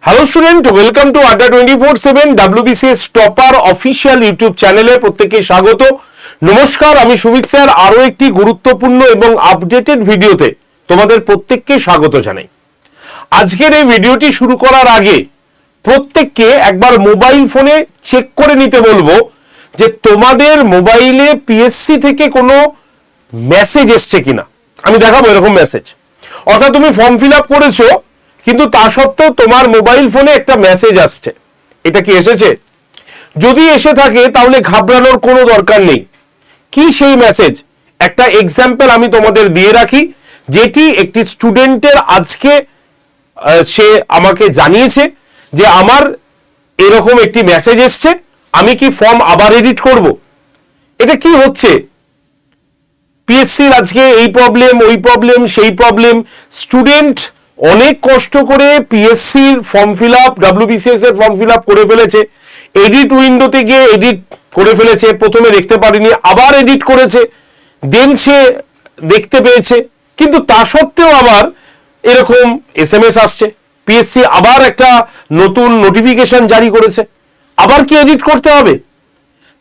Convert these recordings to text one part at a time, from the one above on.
Hello student, welcome to আড্ডা 24/7 WBCS topper official YouTube চ্যানেলে প্রত্যেককে স্বাগত। নমস্কার, আমি সুমিত স্যার আরো একটি গুরুত্বপূর্ণ এবং আপডেটেড ভিডিওতে তোমাদের প্রত্যেককে স্বাগত জানাই। আজকের এই ভিডিওটি শুরু করার আগে প্রত্যেককে একবার মোবাইল ফোনে চেক করে নিতে বলবো যে তোমাদের মোবাইলে পিএসসি থেকে কোনো মেসেজ এসছে কিনা। আমি দেখাবো এরকম মেসেজ, অর্থাৎ তুমি ফর্ম ফিল আপ করেছো কিন্তু তা সত্ত্বেও তোমার মোবাইল ফোনে একটা মেসেজ আসছে, এটা কি এসেছে? যদি এসে থাকে তাহলে ঘাবড়ানোর কোনো দরকার নেই। কি সেই মেসেজ? একটা এক্সাম্পল আমি তোমাদের দিয়ে রাখি, যেটি একটি স্টুডেন্টের আজকে সে আমাকে জানিয়েছে যে আমার এরকম একটি মেসেজ এসছে, আমি কি ফর্ম আবার এডিট করব? এটা কি হচ্ছে? পিএসসির আজকে এই প্রবলেম, ওই প্রবলেম, সেই প্রবলেম। স্টুডেন্ট অনেক কষ্ট করে পিএসসির ফর্ম ফিল আপ, WBCS এর ফর্ম ফিল আপ করে ফেলেছে, এডিট উইন্ডোতে গিয়ে এডিট করে ফেলেছে, প্রথমে দেখতে পারিনি, আবার এডিট করেছে, দেন সে দেখতে পেয়েছে, কিন্তু তা সত্ত্বেও আবার এরকম SMS আসছে, পিএসসি আবার একটা নতুন নোটিফিকেশন জারি করেছে, আবার কি এডিট করতে হবে?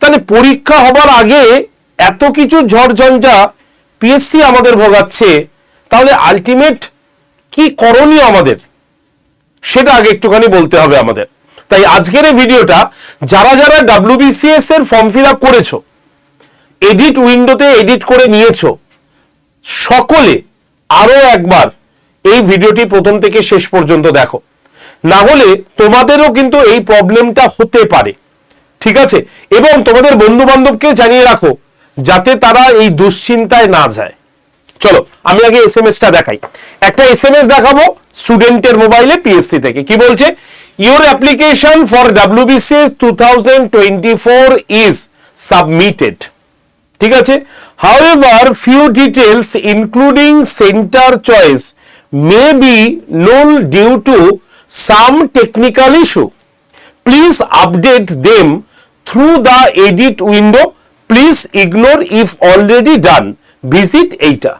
তাহলে পরীক্ষা হবার আগে এত কিছু ঝড়ঝঞ্ঝা পিএসসি আমাদের ভোগাচ্ছে, তাহলে আলটিমেট কি করণীয় আমাদের, সেটা আগে একটুখানি বলতে হবে আমাদের। তাই আজকের এই ভিডিওটা যারা যারা WBCS এর ফর্ম ফিল আপ করেছো, এডিট উইন্ডোতে এডিট করে নিয়েছো, সকলে আরো একবার এই ভিডিওটি প্রথম থেকে শেষ পর্যন্ত দেখো, না হলে তোমাদেরও কিন্তু এই প্রবলেমটা হতে পারে, ঠিক আছে? এবং তোমাদের বন্ধু বান্ধবকে জানিয়ে রাখো যাতে তারা এই দুশ্চিন্তায় না যায়। চলো আমি আগে SMS-টা দেখাই। একটা SMS দেখাবো স্টুডেন্টের মোবাইলে পিএসসি থেকে। কি বলছে? Your application for WBCS 2024 is submitted. ঠিক আছে? However few details including centre choice may be null due to some technical issue. Please update them through the edit window. Please ignore if already done. Visit এইটা।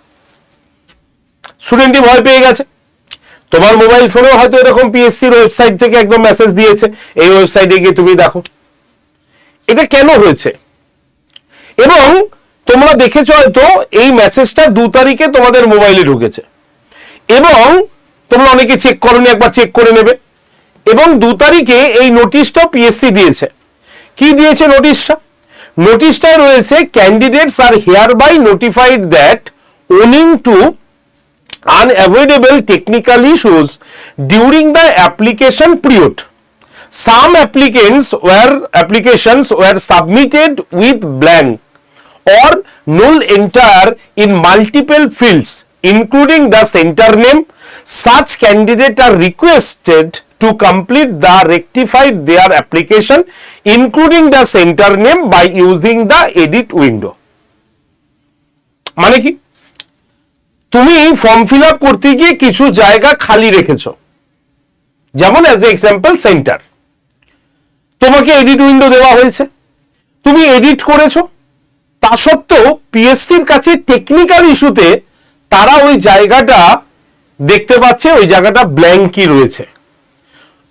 স্টুডেন্টই ভয় পেয়ে গেছে। তোমার mobile ফোনেও হয়তো এরকম পিএসসির ওয়েবসাইট থেকে একদম মেসেজ দিয়েছে, এই ওয়েবসাইটে গিয়ে তুমি দেখো। এটা কেন হয়েছে? এবং তোমরা দেখেছো হয়তো এই মেসেজটা 2 তারিখে তোমাদের মোবাইলে ঢুকেছে, এবং তোমরা অনেকে চেক করোনি, একবার চেক করে নেবে। এবং 2 তারিখে এই নোটিশটা পিএসসি দিয়েছে। কি দিয়েছে নোটিশটা? নোটিশটায় রয়েছে ক্যান্ডিডেটস আর hereby notified that owing to unavoidable technical issues during the application period. Some applications were submitted with blank or null enter in multiple fields, including the center name. Such candidates are requested to complete the rectified their application, including the center name, by using the edit window. মানে কি? তুমি form fill up করতে গিয়ে কিছু জায়গা খালি রেখেছো, যেমন অ্যাজ এ এক্সাম্পল সেন্টার, তোমাকে এডিট উইন্ডো দেওয়া হয়েছে, তুমি এডিট করেছো, তা সত্ত্বেও পিএসসির কাছে টেকনিক্যাল ইস্যুতে তারা ওই জায়গাটা দেখতে পাচ্ছে, ওই জায়গাটা ব্ল্যাঙ্কই রয়েছে।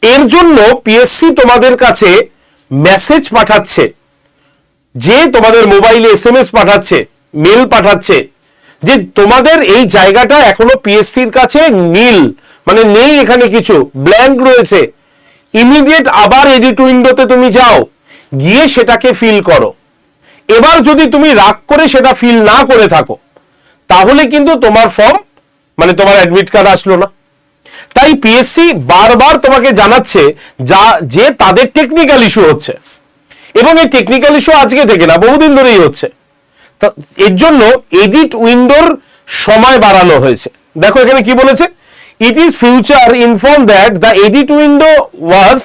এর জন্য পিএসসি তোমাদের কাছে মেসেজ পাঠাচ্ছে, যে তোমাদের মোবাইলে SMS পাঠাচ্ছে, মেল পাঠাচ্ছে, যে তোমাদের এই জায়গাটা এখনো পিএসসির কাছে নীল, মানে নেই, এখানে কিছু ব্ল্যাঙ্ক রয়েছে। ইমিডিয়েট আবার এডিট উইন্ডোতে তুমি যাও, গিয়ে সেটাকে ফিল করো। এবার যদি তুমি রাগ করে সেটা ফিল না করে থাকো, তাহলে কিন্তু তোমার ফর্ম, মানে তোমার অ্যাডমিট কার্ড আসলো না। তাই পিএসসি বারবার তোমাকে জানাচ্ছে যে তাদের টেকনিক্যাল ইস্যু হচ্ছে, এবং এই টেকনিক্যাল ইস্যু আজকে থেকে না, বহুদিন ধরেই হচ্ছে। এর জন্য এডিট উইন্ডোর সময় বাড়ানো হয়েছে। দেখো এখানে কি বলেছে? It is future inform that the edit window was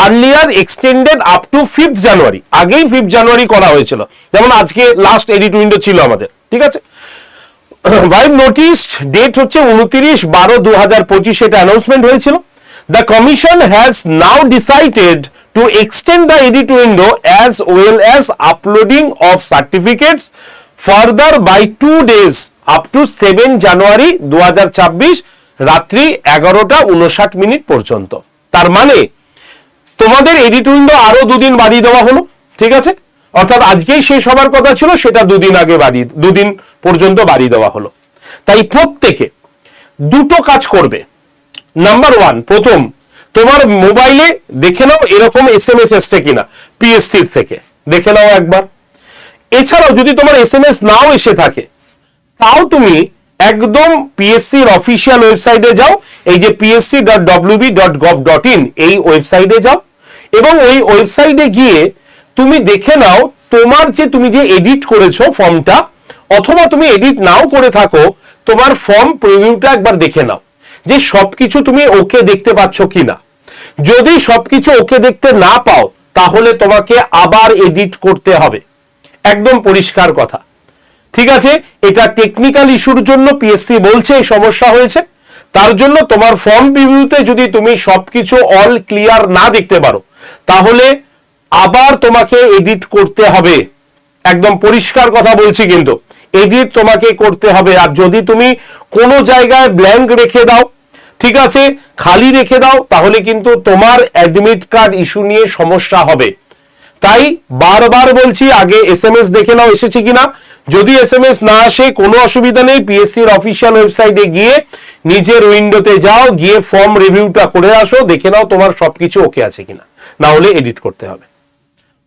earlier extended up to 5th জানুয়ারি। আগেই 5th জানুয়ারি করা হয়েছিল, যেমন আজকে লাস্ট এডিট উইন্ডো ছিল আমাদের, ঠিক আছে? ভাইব নোটিশড ডেট হচ্ছে 29/12/2025, এটা অ্যানাউন্সমেন্ট হয়েছিল। The commission has now decided to extend the edit window as well as uploading of certificates further by 2 days up to 7 January 2026 রাত্রি 11:59 পর্যন্ত। তার মানে তোমাদের এডিট উইন্ডো আরো 2 দিন বাড়িয়ে দেওয়া হলো, ঠিক আছে? অর্থাৎ আজকেই শেষ হবার কথা ছিল, সেটা 2 দিন আগে 2 দিন পর্যন্ত বাড়িয়ে দেওয়া হলো। তাই প্রত্যেকে দুটো কাজ করবে। নাম্বার 1, প্রথম তোমার মোবাইলে দেখে নাও এরকম এসএমএস এসছে কিনা পিএসসির থেকে, দেখে নাও একবার। এছাড়াও যদি তোমার এসএমএস নাও এসে থাকে, তাও তুমি একদম পিএসসির অফিসিয়াল ওয়েবসাইটে যাও, এই যে psc.wb.gov.in এই ওয়েবসাইটে যাও, এবং ওই ওয়েবসাইটে গিয়ে তুমি দেখে নাও তোমার তুমি যে এডিট করেছো ফর্মটা, অথবা তুমি এডিট নাও করে থাকো, তোমার ফর্ম প্রিভিউটা একবার দেখে নাও যে সবকিছু তুমি ওকে দেখতে পাচ্ছ কিনা। যদি সবকিছু ওকে দেখতে না পাও, তাহলে তোমাকে আবার এডিট করতে হবে, একদম পরিষ্কার কথা, ঠিক আছে? এটা টেকনিক্যাল ইস্যুর জন্য পিএসসি বলছে এই সমস্যা হয়েছে, তার জন্য তোমার ফর্ম প্রিভিউতে যদি তুমি সবকিছু অল ক্লিয়ার না দেখতে পারো, তাহলে আবার তোমাকে এডিট করতে হবে, একদম পরিষ্কার কথা বলছি, কিন্তু এডিট তোমাকে করতে হবে। আর যদি তুমি কোনো জায়গায় ব্ল্যাঙ্ক রেখে দাও, ঠিক আছে, খালি রেখে দাও, তাহলে কিন্তু তোমার অ্যাডমিট কার্ড ইস্যু নিয়ে সমস্যা হবে। তাই বারবার বলছি, আগে এসএমএস দেখে নাও এসেছে কিনা। যদি এসএমএস না আসে, কোনো অসুবিধা নেই, পিএসসির অফিসিয়াল ওয়েবসাইটে গিয়ে নিজের উইন্ডোতে যাও, গিয়ে ফর্ম রিভিউটা করে আসো, দেখে নাও তোমার সবকিছু ওকে আছে কিনা, না হলে এডিট করতে হবে।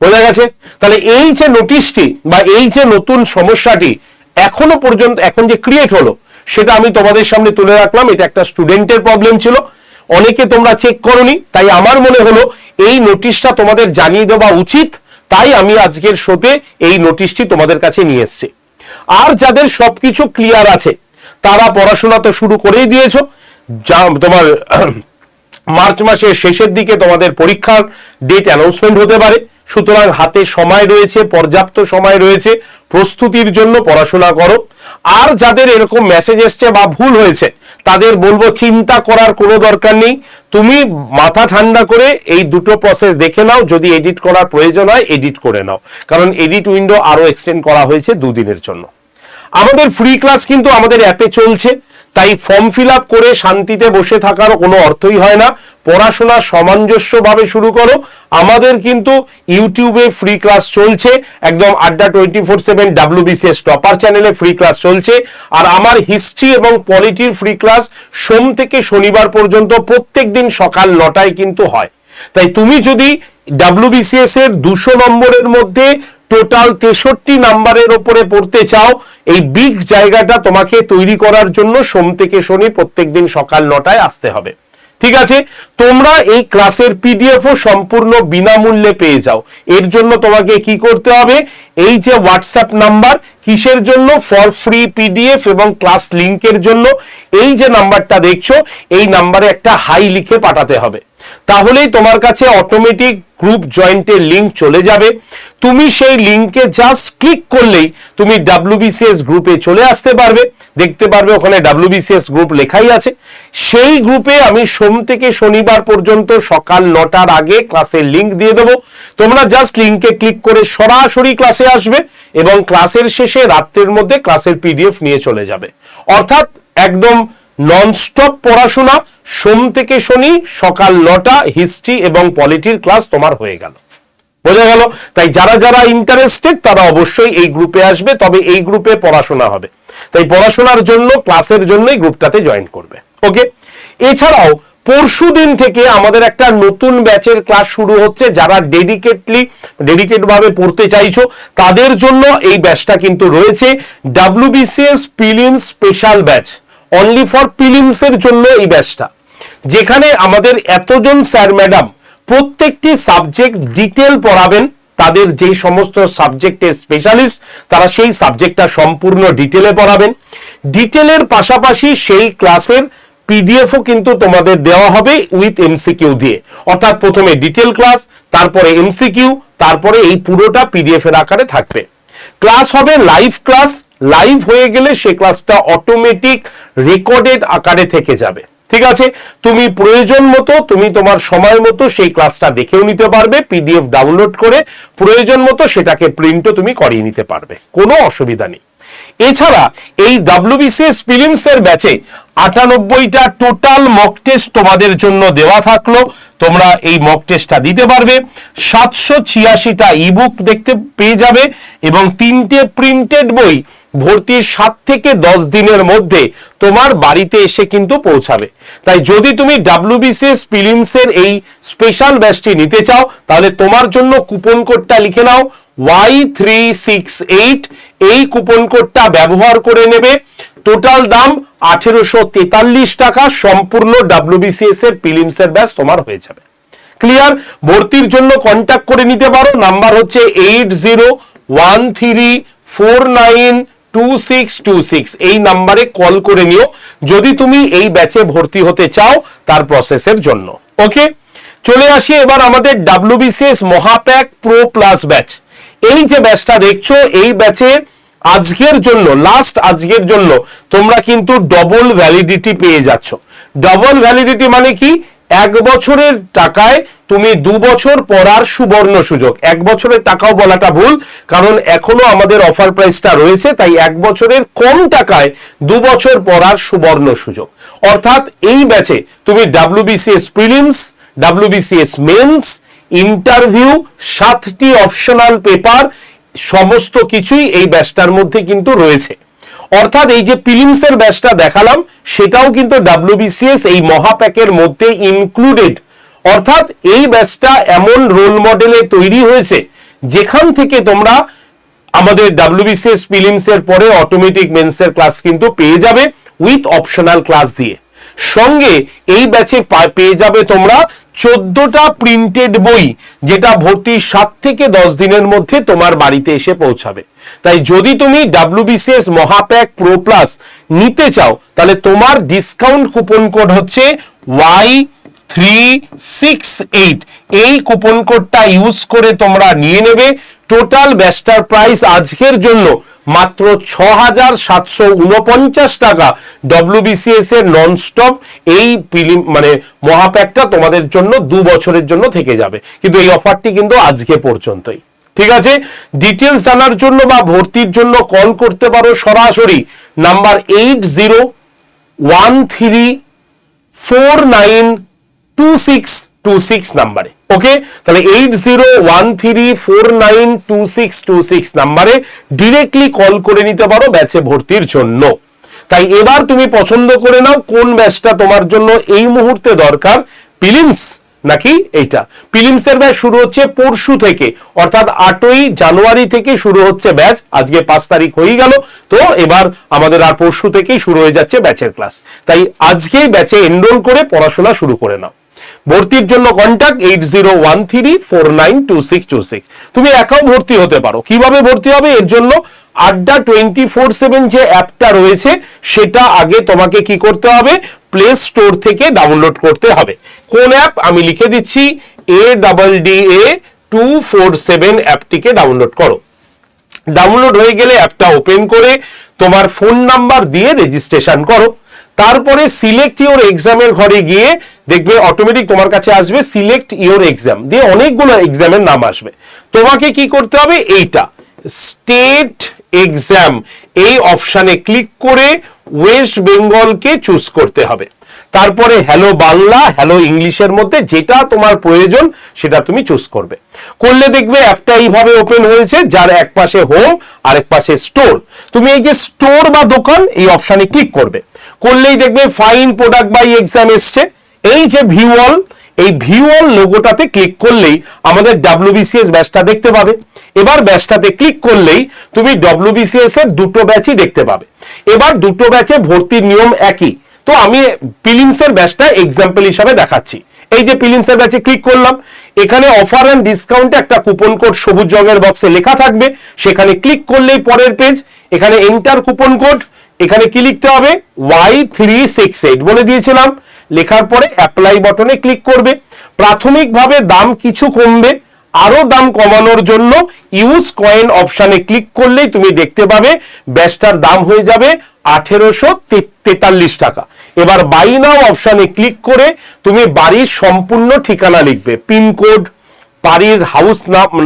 বোঝা গেছে? তাহলে এই যে নোটিশটি বা এই যে নতুন সমস্যাটি এখনো পর্যন্ত এখন যে ক্রিয়েট হলো, সেটা আমি তোমাদের সামনে তুলে রাখলাম। এটা একটা স্টুডেন্টের প্রবলেম ছিল, অনেকে তোমরা চেক করোনি, তাই আমার মনে হলো এই নোটিশটা তোমাদের জানিয়ে দেওয়া উচিত, তাই আমি আজকের শোতে এই নোটিশটি তোমাদের কাছে নিয়ে এসেছি। আর যাদের সবকিছু ক্লিয়ার আছে, তারা পড়াশোনা তো শুরু করেই দিয়েছো। তোমার মার্চ মাসের শেষের দিকে তোমাদের পরীক্ষার ডেট অ্যানাউন্সমেন্ট হতে পারে, সুতরাং হাতে সময় রয়েছে, পর্যাপ্ত সময় রয়েছে, প্রস্তুতির জন্য পড়াশোনা করো। আর যাদের এরকম মেসেজ এসছে বা ভুল হয়েছে, তাদের বলবো চিন্তা করার কোনো দরকার নেই, তুমি মাথা ঠান্ডা করে এই দুটো প্রসেস দেখে নাও, যদি এডিট করার প্রয়োজন হয় এডিট করে নাও, কারণ এডিট উইন্ডো আরো এক্সটেন্ড করা হয়েছে 2 দিনের জন্য। আমাদের ফ্রি ক্লাস কিন্তু আমাদের অ্যাপে চলছে, তাই ফর্ম ফিল আপ করে শান্তিতে বসে থাকার কোনো অর্থই হয় না। পড়াশোনা সামঞ্জস্যভাবে শুরু করো। আমাদের কিন্তু ইউটিউবে ফ্রি ক্লাস চলছে, একদম আড্ডা 24/7 WBCS টপার চ্যানেলে ফ্রি ক্লাস চলছে। আর আমার হিস্ট্রি এবং পলিটির ফ্রি ক্লাস সোম থেকে শনিবার পর্যন্ত প্রত্যেক দিন সকাল 9টায় কিন্তু হয়। তাই তুমি যদি WBCS এর 200 নম্বরের মধ্যে টোটাল 63 নাম্বারের উপরে পড়তে চাও, এই বিগ জায়গাটা তোমাকে তৈরি করার জন্য সোম থেকে শনি প্রত্যেকদিন সকাল 9টায় আসতে হবে, ঠিক আছে? তোমরা এই ক্লাসের পিডিএফও সম্পূর্ণ বিনামূল্যে পেয়ে যাও। এর জন্য তোমাকে কি করতে হবে, এই যে হোয়াটসঅ্যাপ নাম্বার, কিসের জন্য? ফর ফ্রি পিডিএফ এবং ক্লাস লিংকের জন্য। এই যে নাম্বারটা দেখছো, এই নাম্বারে একটা হাই লিখে পাঠাতে হবে, তাহলেই তোমার কাছে অটোমেটিক গ্রুপ জয়েন্টের লিংক চলে যাবে। তুমি সেই লিংকে জাস্ট ক্লিক করলেই তুমি WBCS গ্রুপে চলে আসতে পারবে, দেখতে পারবে ওখানে WBCS গ্রুপ লেখাই আছে। সেই গ্রুপে আমি সোম থেকে শনিবার পর্যন্ত সকাল 9টার আগে ক্লাসের লিংক দিয়ে দেবো। তোমরা জাস্ট লিংকে ক্লিক করে সরাসরি ক্লাসে আসবে এবং ক্লাসের শেষে রাত্রের মধ্যে ক্লাসের পিডিএফ নিয়ে চলে যাবে। অর্থাৎ একদম ননস্টপ পড়াশোনা, সোম থেকে শনি সকাল 9টা হিস্ট্রি এবং পলিটির ক্লাস তোমার হয়ে গেল। বোঝা গেল? তাই যারা যারা ইন্টারেস্টেড তারা অবশ্যই এই গ্রুপে আসবে, তবে এই গ্রুপে পড়াশোনা হবে। তাই পড়াশোনার জন্য, ক্লাসের জন্য এই গ্রুপটাতে জয়েন করবে, ওকে? এছাড়াও পরশুদিন থেকে আমাদের একটা নতুন ব্যাচের ক্লাস শুরু হচ্ছে। যারা ডেডিকেট ভাবে পড়তে চাইছো, তাদের জন্য এই ব্যাচটা কিন্তু রয়েছে, WBCS prelims special batch, only for prelims এর জন্য এই ব্যাচটা, যেখানে আমাদের এতজন স্যার ম্যাডাম প্রত্যেকটি সাবজেক্ট ডিটেল পড়াবেন। তাদের যেই সমস্ত সাবজেক্টের স্পেশালিস্ট, তারা সেই সাবজেক্টটা সম্পূর্ণ ডিটেলে পড়াবেন। ডিটেলের পাশাপাশি সেই ক্লাসের পিডিএফও কিন্তু তোমাদের দেওয়া হবে উইথ এমসিকিউ দিয়ে। অর্থাৎ প্রথমে ডিটেল ক্লাস, তারপরে এমসিকিউ, তারপরে এই পুরোটা পিডিএফ এর আকারে থাকবে। ক্লাস হবে লাইভ ক্লাস, লাইভ হয়ে গেলে সেই ক্লাসটা অটোমেটিক রেকর্ডেড আকারে থেকে যাবে, ঠিক আছে? তুমি প্রয়োজন মতো, তুমি তোমার সময় মতো সেই ক্লাসটা দেখেও নিতে পারবে, পিডিএফ ডাউনলোড করে প্রয়োজন মতো সেটাকে প্রিন্টও তুমি করিয়ে নিতে পারবে, কোনো অসুবিধা নেই। এছাড়া এই WBCS প্রিলিমস এর ব্যাচে 98টা টোটাল মক টেস্ট তোমাদের জন্য দেওয়া থাকলো। তোমরা এই মক টেস্টটা দিতে পারবে। 786টা ইবুক দেখতে পেয়ে যাবে এবং 3টে প্রিন্টেড বই ভর্তির 7 থেকে 10 দিনের মধ্যে তোমার বাড়িতে এসে কিন্তু পৌঁছাবে। তাই যদি তুমি WBCS প্রিলিমসের এই স্পেশাল ব্যাচটি নিতে চাও তাহলে তোমার জন্য কুপন কোডটা লিখে নাও Y368। এই কুপন কোডটা ব্যবহার করে নেবে। টোটাল দাম 1843 টাকা। সম্পূর্ণ WBCS এর প্রিলিমসের ব্যাচ তোমার হয়ে যাবে। ক্লিয়ার? ভর্তির জন্য কন্ট্যাক্ট করে নিতে পারো। নাম্বার হচ্ছে 8013492626। এই নাম্বারে কল করে নিও যদি তুমি এই ব্যাচে ভর্তি হতে চাও তার প্রসেসের জন্য। ওকে, চলে আসি এবার আমাদের WBCS মহাপ্যাক প্রো প্লাস ব্যাচ। এই যে ব্যাচটা দেখছো, এই ব্যাচে আজকের জন্য আজকের জন্য তোমরা কিন্তু ডবল ভ্যালিডিটি পেয়ে যাচ্ছ। ডবল ভ্যালিডিটি মানে কি? 1 বছরের টাকায় তুমি 2 বছর পড়ার সুবর্ণ সুযোগ। 1 বছরের টাকাও বলাটা ভুল, কারণ এখনো আমাদের অফার প্রাইসটা রয়েছে, তাই 1 বছরের কম টাকায় 2 বছর পড়ার সুবর্ণ সুযোগ। অর্থাৎ এই ব্যাচে তুমি WBCS prelims, WBCS mains, interview, 7টি অপশনাল পেপার, সমস্ত কিছুই এই ব্যাচটার মধ্যে কিন্তু রয়েছে। অর্থাৎ এই যে প্রিলিমসের ব্যাচটা দেখালাম সেটাও কিন্তু WBCS এই মহাপ্যাকের মধ্যে ইনক্লুডেড। অর্থাৎ এই ব্যাচটা এমন রোল মডেলে তৈরি হয়েছে যেখান থেকে তোমরা আমাদের WBCS প্রিলিমসের পরে অটোমেটিক মেন্সের ক্লাস কিন্তু পেয়ে যাবে উইথ অপশনাল ক্লাস দিয়ে। সঙ্গে এই ব্যাচে পেয়ে যাবে তোমরা 14টা প্রিন্টেড বই, যেটা ভর্তির 7 থেকে 10 দিনের মধ্যে তোমার বাড়িতে এসে পৌঁছাবে। তাই যদি তুমি WBCS মহাপ্যাক প্রো প্লাস নিতে চাও তাহলে তোমার ডিসকাউন্ট কুপন কোড হচ্ছে Y368। এই কুপন কোডটা ইউজ করে তোমরা নিয়ে নেবে। টোটাল ব্যাচটার প্রাইস আজকের জন্য মাত্র 6749 টাকা। WBCS এর ননস্টপ এই মহাপ্যাকটা তোমাদের জন্য 2 বছরের জন্য থেকে যাবে, কিন্তু এই অফারটি কিন্তু আজকে পর্যন্তই। ঠিক আছে, ডিটেলস জানার জন্য বা ভর্তির জন্য কল করতে পারো সরাসরি নাম্বার 8013492626 নাম্বারে। ওকে, তাহলে 8013492626 নাম্বারে ডিরেক্টলি কল করে নিতে পারো ব্যাচে ভর্তির জন্য। তাই এবার তুমি পছন্দ করে নাও কোন ব্যাচটা তোমার জন্য এই মুহূর্তে দরকার, প্রিলিমস নাকি এইটা। প্রিলিমসের ব্যাচ শুরু হচ্ছে পরশু থেকে, অর্থাৎ 8ই জানুয়ারি থেকে শুরু হচ্ছে ব্যাচ। আজকে 5 তারিখ হয়ে গেল, তো এবার আমাদের আর পরশু থেকেই শুরু হয়ে যাচ্ছে ব্যাচের ক্লাস। তাই আজকেই ব্যাচে এনরোল করে পড়াশোনা শুরু করে নাও। ভর্তির জন্য কন্ট্যাক্ট 8013492626। তুমি একাও ভর্তি হতে পারো। কিভাবে ভর্তি হবে? এর জন্য আড্ডা 24/7 যে অ্যাপটা রয়েছে সেটা আগে তোমাকে কি করতে হবে? প্লে স্টোর থেকে ডাউনলোড করতে হবে। কোন অ্যাপ? আমি লিখে দিচ্ছি, ADDA247 অ্যাপটিকে ডাউনলোড করো। ডাউনলোড হয়ে গেলে অ্যাপটা ওপেন করে তোমার ফোন নাম্বার দিয়ে রেজিস্ট্রেশন করো। তারপরে সিলেক্ট ইওর এক্সামের ঘরে গিয়ে দেখবে অটোমেটিক তোমার কাছে আসবে সিলেক্ট ইওর এক্সাম দিয়ে অনেকগুলো এক্সামের নাম আসবে। তোমাকে কি করতে হবে? এইটা স্টেট এক্সাম, এই অপশানে ক্লিক করে ওয়েস্ট বেঙ্গলকে চুজ করতে হবে। তারপরে হ্যালো বাংলা, হ্যালো ইংলিশের মধ্যে যেটা তোমার প্রয়োজন সেটা তুমি চুজ করবে। করলে দেখবে অ্যাপটা এইভাবে ওপেন হয়েছে, যার এক পাশে হোম আর এক পাশে স্টোর। তুমি এই যে স্টোর বা দোকান এই অপশানে ক্লিক করবে। করলেই দেখবে ফাইন প্রোডাক্ট বাই এক্সাম এসছে। এই যে ভিউ অল, এই ভিউ অল লোগোটাতে ক্লিক করলেই আমাদের WBCS ব্যাচটা দেখতে পাবে। এবার ব্যাচটাতে ক্লিক করলেই তুমি WBCS এর দুটো ব্যাচই দেখতে পাবে। এবার দুটো ব্যাচে ভর্তির নিয়ম একই, তো আমি প্রিলিমসের ব্যাচটা এক্সাম্পল হিসাবে দেখাচ্ছি। এই যে প্রিলিমসের ব্যাচে ক্লিক করলাম, এখানে অফার এন্ড ডিসকাউন্টে একটা কুপন কোড সবুজ রঙের বক্সে লেখা থাকবে, সেখানে ক্লিক করলেই পরের পেজ। এখানে এন্টার কুপন কোড, এখানে কি লিখতে হবে? Y368 বলে দিয়েছিলাম। লেখার পরে অ্যাপ্লাই বাটনে ক্লিক করবে। প্রাথমিকভাবে দাম কিছু কমবে, আরো দাম কমানোর জন্য ইউজ কয়েন অপশানে ক্লিক করলেই তুমি দেখতে পাবে ব্যাচটার দাম হয়ে যাবে 1843 টাকা। এবার বাই নাও অপশানে ক্লিক করে তুমি বাড়ির সম্পূর্ণ ঠিকানা লিখবে, পিনকোড, বাড়ির হাউস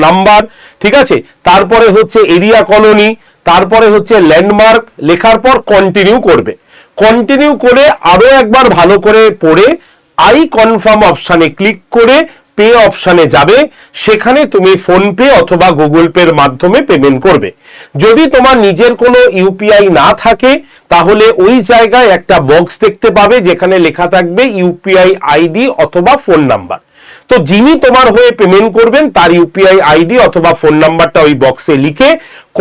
নাম্বার, ঠিক আছে, তারপরে হচ্ছে এরিয়া কলোনি, তারপরে হচ্ছে ল্যান্ডমার্ক, লেখার পর কন্টিনিউ করবে। কন্টিনিউ করে আরো একবার ভালো করে পড়ে আই কনফার্ম অপশানে ক্লিক করে পে অপশানে যাবে, সেখানে তুমি ফোনপে অথবা গুগল পের মাধ্যমে পেমেন্ট করবে। যদি তোমার নিজের কোনো ইউপিআই না থাকে তাহলে ওই জায়গায় একটা বক্স দেখতে পাবে যেখানে লেখা থাকবে ইউপিআই আইডি অথবা ফোন নাম্বার। তো যিনি তোমার হয়ে পেমেন্ট করবেন তার ইউপিআই আইডি অথবা ফোন নাম্বারটা ওই বক্সে লিখে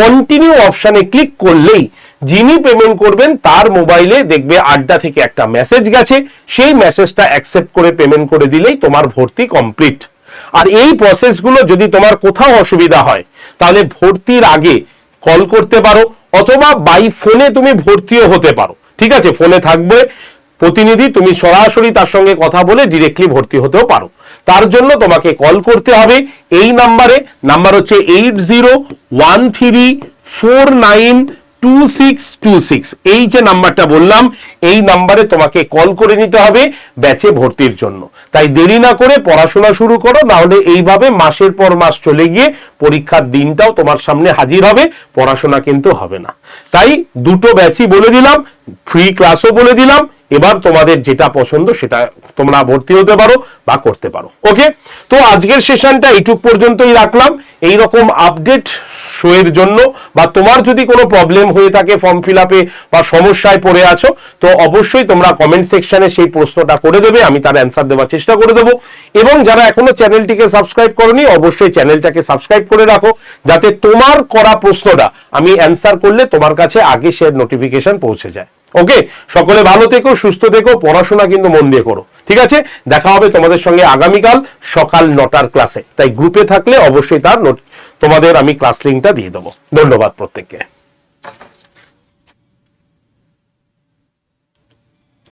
কন্টিনিউ অপশানে ক্লিক করলেই যিনি পেমেন্ট করবেন তার মোবাইলে দেখবে আড্ডা থেকে একটা মেসেজ গেছে, সেই মেসেজটা অ্যাকসেপ্ট করে পেমেন্ট করে দিলেই তোমার ভর্তি কমপ্লিট। আর এই প্রসেসগুলো যদি তোমার কোথাও অসুবিধা হয় তাহলে ভর্তির আগে কল করতে পারো অথবা বাই ফোনে তুমি ভর্তিও হতে পারো। ঠিক আছে, ফোনে থাকবে প্রতিনিধি, তুমি সরাসরি তার সঙ্গে কথা বলে ডিরেক্টলি ভর্তি হতেও পারো। তার জন্য তোমাকে কল করতে হবে এই নাম্বারে, নাম্বার হচ্ছে 8013492626। এই যে নাম্বারটা বললাম এই নাম্বারে তোমাকে কল করে নিতে হবে ব্যাচে ভর্তির জন্য। তাই দেরি না করে পড়াশোনা শুরু করো, না হলে এইভাবে মাসের পর মাস চলে গিয়ে পরীক্ষার দিনটাও তোমার সামনে হাজির হবে, পড়াশোনা কিন্তু হবে না। তাই দুটো ব্যাচই বলে দিলাম, ফ্রি ক্লাসও বলে দিলাম, এবার তোমাদের যেটা পছন্দ সেটা তোমরা ভর্তি হতে পারো বা করতে পারো। ওকে, তো আজকের সেশনটা এইটুক পর্যন্তই রাখলাম। এই রকম আপডেট শো এর জন্য বা তোমার যদি কোনো প্রবলেম হয়ে থাকে ফর্ম ফিল আপে বা সমস্যায় পড়ে আছো, তো অবশ্যই তোমরা কমেন্ট সেকশনে সেই প্রশ্নটা করে দেবে, আমি তার অ্যান্সার দেওয়ার চেষ্টা করে দেবো। এবং যারা এখনো চ্যানেলটিকে সাবস্ক্রাইব করোনি অবশ্যই চ্যানেলটাকে সাবস্ক্রাইব করে রাখো, যাতে তোমার করা প্রশ্নটা আমি অ্যান্সার করলে তোমার কাছে আগে সে নোটিফিকেশন পৌঁছে যায়। ওকে, সকলে ভালো থেকো, সুস্থ থেকো, পড়াশোনা কিন্তু মন দিয়ে করো। ঠিক আছে, দেখা হবে তোমাদের সঙ্গে আগামীকাল সকাল 9টার ক্লাসে। তাই গ্রুপে থাকলে অবশ্যই তার তোমাদের আমি ক্লাস লিঙ্কটা দিয়ে দেবো। ধন্যবাদ প্রত্যেককে।